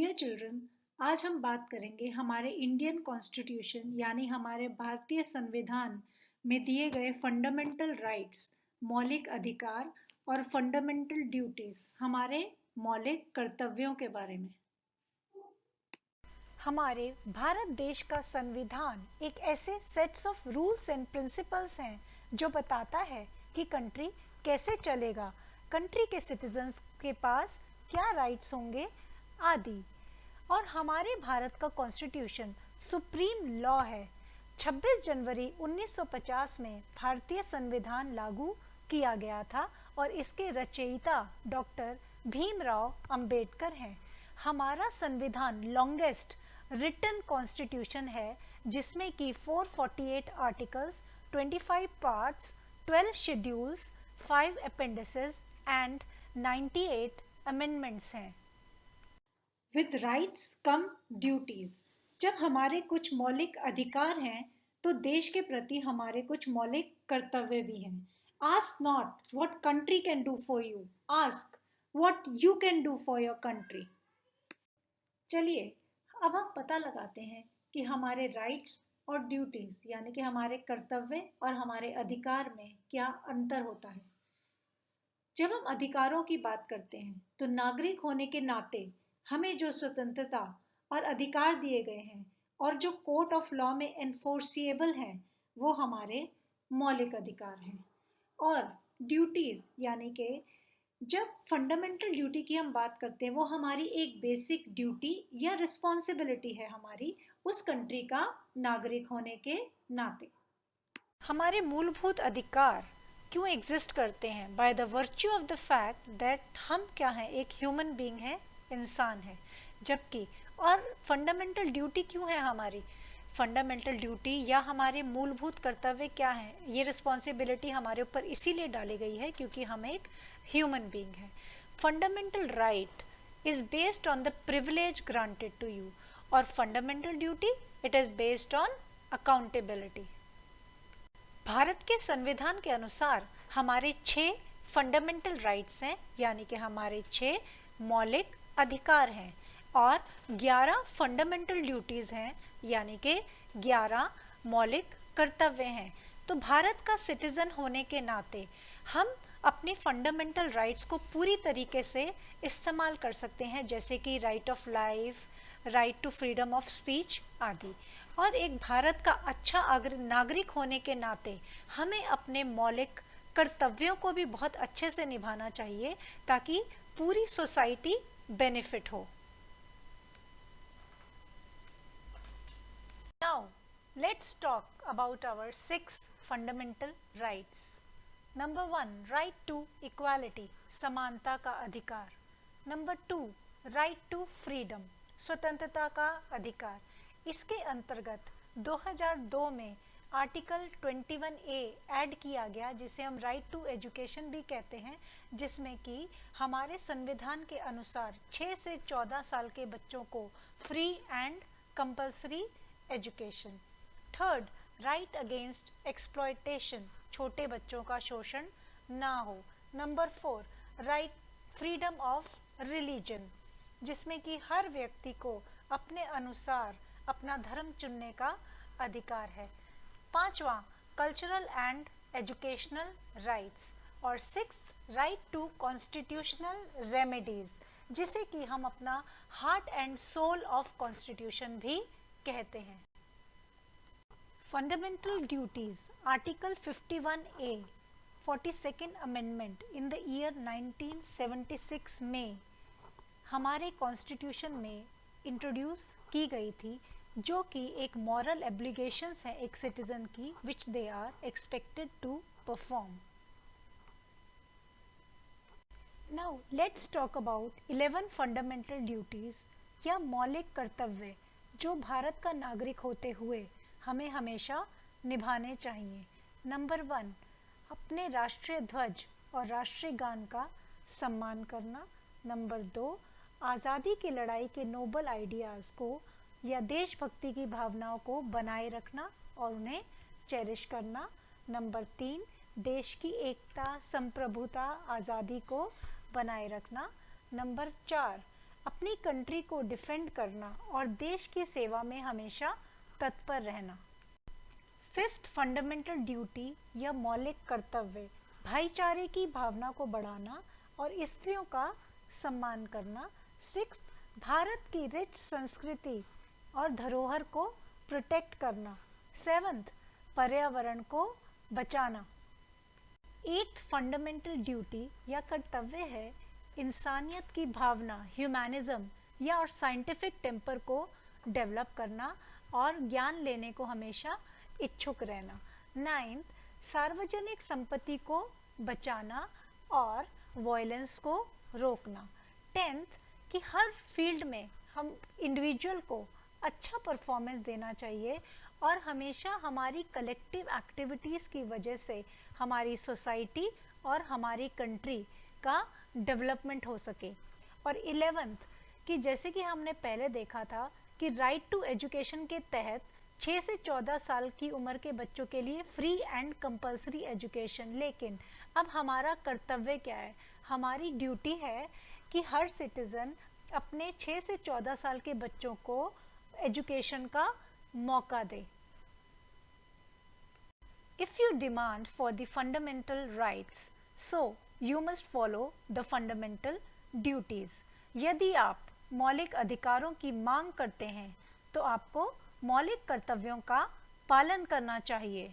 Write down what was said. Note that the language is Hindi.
डियर चिल्ड्रन, आज हम बात करेंगे हमारे इंडियन कॉन्स्टिट्यूशन यानी हमारे भारतीय संविधान में दिए गए फंडामेंटल राइट्स, मौलिक अधिकार और फंडामेंटल ड्यूटीज, हमारे मौलिक कर्तव्यों के बारे में। हमारे भारत देश का संविधान एक ऐसे sets of rules and principles हैं जो बताता है कि कंट्री कैसे चलेगा, कंट्री के सिटीजन्स के पास क्या राइट्स होंगे आदि। और हमारे भारत का कॉन्स्टिट्यूशन सुप्रीम लॉ है। 26 जनवरी 1950 में भारतीय संविधान लागू किया गया था और इसके रचयिता डॉक्टर भीमराव अंबेडकर हैं। हमारा संविधान लॉन्गेस्ट रिटन कॉन्स्टिट्यूशन है जिसमें कि 448 articles, 25 parts, 12 schedules, 5 appendices and 98 amendments हैं। With rights cum duties. जब हमारे कुछ मौलिक अधिकार हैं तो देश के प्रति हमारे कुछ मौलिक कर्तव्य भी हैं। Ask not what country can do for you, ask what you can do for your country. चलिए अब हम पता लगाते हैं कि हमारे राइट्स और ड्यूटीज यानी कि हमारे कर्तव्य और हमारे अधिकार में क्या अंतर होता है। जब हम अधिकारों की बात करते हैं तो नागरिक होने के नाते हमें जो स्वतंत्रता और अधिकार दिए गए हैं और जो कोर्ट ऑफ लॉ में एनफोर्सिएबल हैं वो हमारे मौलिक अधिकार हैं। और ड्यूटीज यानी कि जब फंडामेंटल ड्यूटी की हम बात करते हैं वो हमारी एक बेसिक ड्यूटी या रिस्पॉन्सिबिलिटी है हमारी उस कंट्री का नागरिक होने के नाते। हमारे मूलभूत अधिकार क्यों एग्जिस्ट करते हैं? By the virtue of the fact that हम क्या हैं, एक ह्यूमन बीइंग है, इंसान है। जबकि और फंडामेंटल ड्यूटी क्यों है हमारी? फंडामेंटल ड्यूटी या हमारे मूलभूत कर्तव्य क्या हैं? ये रिस्पॉन्सिबिलिटी हमारे ऊपर इसीलिए डाली गई है क्योंकि हम एक ह्यूमन बीइंग है। Fundamental right is based on the privilege granted to you और fundamental duty it is based on accountability. Bharat के संविधान के अनुसार हमारे 6 फंडामेंटल राइट्स हैं यानी कि हमारे 6 मौलिक अधिकार हैं और 11 फंडामेंटल ड्यूटीज़ हैं यानी कि 11 मौलिक कर्तव्य हैं। तो भारत का सिटीज़न होने के नाते हम अपने फंडामेंटल राइट्स को पूरी तरीके से इस्तेमाल कर सकते हैं, जैसे कि right of life, right to freedom of speech आदि। और एक भारत का अच्छा नागरिक होने के नाते हमें अपने मौलिक कर्तव्यों को भी बहुत अच्छे से निभाना चाहिए ताकि पूरी सोसाइटी बेनिफिट हो। Now, let's talk about our 6 fundamental rights. Number 1, right to equality, समानता का अधिकार. Number 2, right to freedom, स्वतंत्रता का अधिकार. इसके अंतर्गत 2002 में आर्टिकल 21A ऐड किया गया जिसे हम राइट टू एजुकेशन भी कहते हैं, जिसमें कि हमारे संविधान के अनुसार 6 से 14 साल के बच्चों को free and compulsory education. Third, right against exploitation, छोटे बच्चों का शोषण ना हो। Number 4, right freedom of religion, जिसमें कि हर व्यक्ति को अपने अनुसार अपना धर्म चुनने का अधिकार है। 5वां, कल्चरल एंड एजुकेशनल राइट्स। और 6th, right to constitutional remedies, जिसे कि हम अपना heart and soul of constitution भी कहते हैं। Fundamental duties, article 51A 42nd amendment in the year 1976 में हमारे कॉन्स्टिट्यूशन में इंट्रोड्यूस की गई थी, जो कि एक मॉरल एब्लिगेशंस है एक सिटीजन की which they are expected to perform. Now let's talk about 11 fundamental duties या मौलिक कर्तव्य जो भारत का नागरिक होते हुए हमें हमेशा निभाने चाहिए। नंबर 1, अपने राष्ट्रीय ध्वज और राष्ट्रीय गान का सम्मान करना। नंबर 2, आज़ादी की लड़ाई के नोबल आइडियाज़ को या देशभक्ति की भावनाओं को बनाए रखना और उन्हें चेरिश करना। नंबर 3, देश की एकता, संप्रभुता, आज़ादी को बनाए रखना। नंबर 4, अपनी कंट्री को डिफेंड करना और देश की सेवा में हमेशा तत्पर रहना। फिफ्थ फंडामेंटल ड्यूटी या मौलिक कर्तव्य, भाईचारे की भावना को बढ़ाना और स्त्रियों का सम्मान करना। सिक्स्थ, भारत की रिच संस्कृति और धरोहर को प्रोटेक्ट करना। सेवंथ, पर्यावरण को बचाना। एट्थ फंडामेंटल ड्यूटी या कर्तव्य है इंसानियत की भावना, ह्यूमैनिज्म या और साइंटिफिक टेम्पर को डेवलप करना और ज्ञान लेने को हमेशा इच्छुक रहना। नाइन्थ, सार्वजनिक संपत्ति को बचाना और वायलेंस को रोकना। टेंथ, कि हर फील्ड में हम इंडिविजुअल को अच्छा परफॉर्मेंस देना चाहिए और हमेशा हमारी कलेक्टिव एक्टिविटीज़ की वजह से हमारी सोसाइटी और हमारी कंट्री का डेवलपमेंट हो सके। और 11th, कि जैसे कि हमने पहले देखा था कि राइट टू एजुकेशन के तहत 6 से 14 साल की उम्र के बच्चों के लिए फ्री एंड कंपलसरी एजुकेशन। लेकिन अब हमारा कर्तव्य क्या है? हमारी ड्यूटी है कि हर सिटीज़न अपने 6 से 14 साल के बच्चों को एजुकेशन का मौका दे। If you demand for the fundamental rights, so you must follow the fundamental duties. यदि आप मौलिक अधिकारों की मांग करते हैं तो आपको मौलिक कर्तव्यों का पालन करना चाहिए।